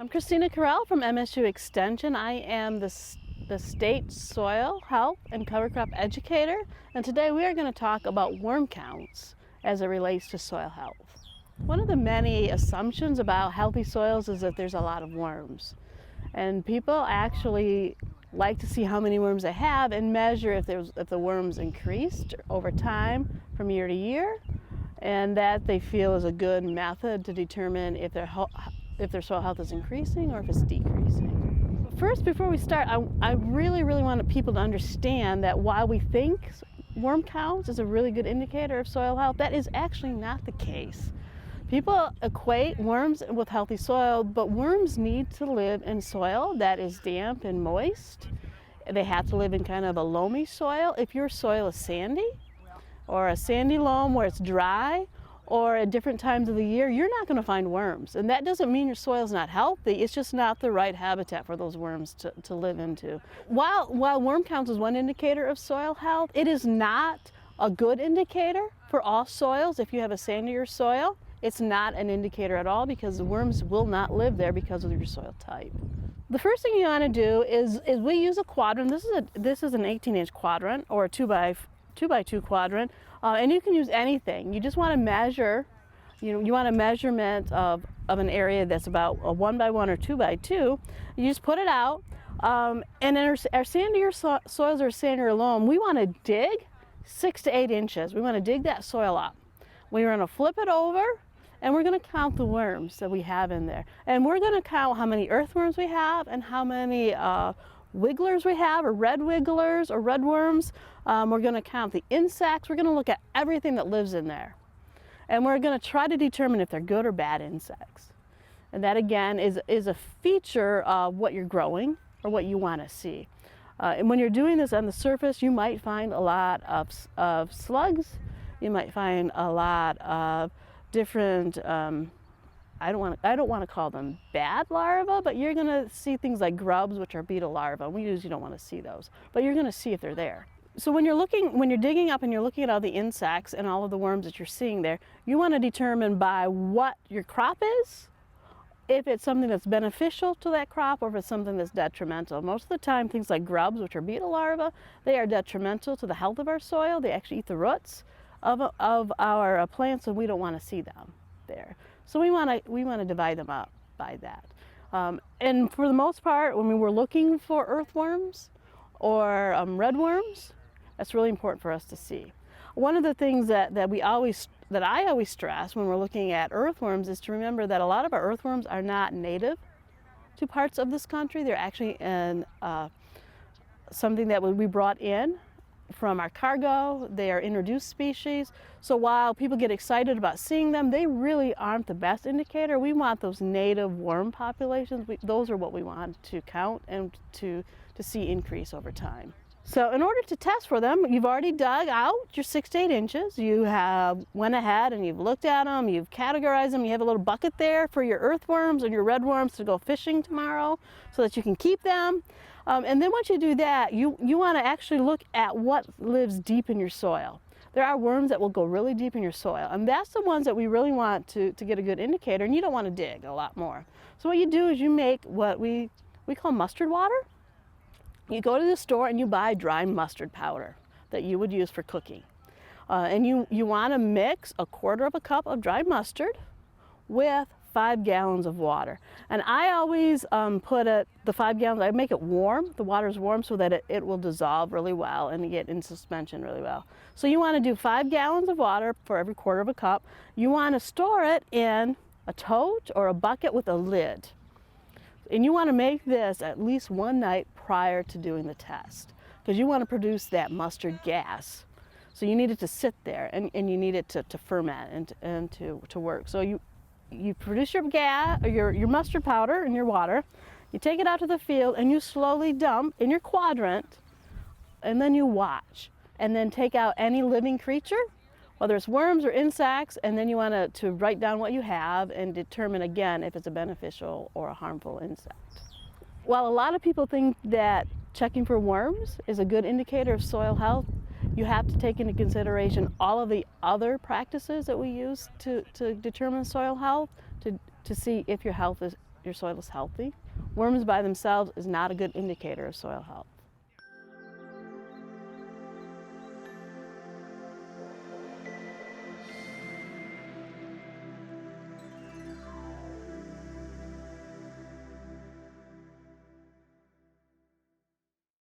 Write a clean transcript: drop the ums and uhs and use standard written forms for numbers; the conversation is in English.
I'm Christina Curell from MSU Extension. I am the state soil health and cover crop educator, and today we are going to talk about worm counts as it relates to soil health. One of the many assumptions about healthy soils is that there's a lot of worms, and people actually like to see how many worms they have and measure if the worms increased over time from year to year, and that they feel is a good method to determine if their soil health is increasing or if it's decreasing. First, before we start, I really want people to understand that while we think worm counts is a really good indicator of soil health, that is actually not the case. People equate worms with healthy soil, but worms need to live in soil that is damp and moist. They have to live in kind of a loamy soil. If your soil is sandy, or a sandy loam where it's dry, or at different times of the year, you're not going to find worms. And that doesn't mean your soil is not healthy, it's just not the right habitat for those worms to live into. While worm counts is one indicator of soil health, it is not a good indicator for all soils. If you have a sandier soil, it's not an indicator at all because the worms will not live there because of your soil type. The first thing you want to do is we use a quadrant. This is an 18-inch quadrant or a 2x2 quadrant, and you can use anything. You just want to measure, you want a measurement of an area that's about a 1x1 or 2x2. You just put it out, and in our sandier soils or sandier loam, we want to dig 6 to 8 inches. We want to dig that soil up. We're going to flip it over, and we're going to count the worms that we have in there. And we're going to count how many earthworms we have and how many wigglers we have, or red wigglers or red worms. We're going to count the insects. We're going to look at everything that lives in there. And we're going to try to determine if they're good or bad insects. And that again is a feature of what you're growing or what you want to see. And when you're doing this on the surface, you might find a lot of slugs. You might find a lot of different I don't want to call them bad larvae, but you're going to see things like grubs, which are beetle larvae. We usually don't want to see those, but you're going to see if they're there. So when you're digging up and you're looking at all the insects and all of the worms that you're seeing there, you want to determine by what your crop is, if it's something that's beneficial to that crop or if it's something that's detrimental. Most of the time, things like grubs, which are beetle larvae, they are detrimental to the health of our soil. They actually eat the roots of our plants, and we don't want to see them there. So we want to divide them up by that. And for the most part, when we were looking for earthworms or red worms, that's really important for us to see. One of the things that I always stress when we're looking at earthworms is to remember that a lot of our earthworms are not native to parts of this country. They're actually something that we brought in from our cargo. They are introduced species. So while people get excited about seeing them, they really aren't the best indicator. We want those native worm populations. Those are what we want to count and to see increase over time. So in order to test for them, you've already dug out your 6 to 8 inches. You have went ahead and you've looked at them, you've categorized them, you have a little bucket there for your earthworms and your redworms to go fishing tomorrow so that you can keep them. And then once you do that, you want to actually look at what lives deep in your soil. There are worms that will go really deep in your soil, and that's the ones that we really want to get a good indicator, and you don't want to dig a lot more. So what you do is you make what we call mustard water. You go to the store and you buy dry mustard powder that you would use for cooking. And you want to mix 1/4 cup of dry mustard with 5 gallons of water. And I always put the 5 gallons, I make it warm, the water's warm so that it will dissolve really well and get in suspension really well. So you want to do 5 gallons of water for every 1/4 cup. You want to store it in a tote or a bucket with a lid. And you want to make this at least one night prior to doing the test, because you want to produce that mustard gas. So you need it to sit there and you need it to ferment and to work. So you produce your gas, or your mustard powder and your water. You take it out to the field and you slowly dump in your quadrant, and then you watch. And then take out any living creature, whether it's worms or insects, and then you want to write down what you have and determine again if it's a beneficial or a harmful insect. While a lot of people think that checking for worms is a good indicator of soil health, you have to take into consideration all of the other practices that we use to determine soil health to see if your your soil is healthy. Worms by themselves is not a good indicator of soil health.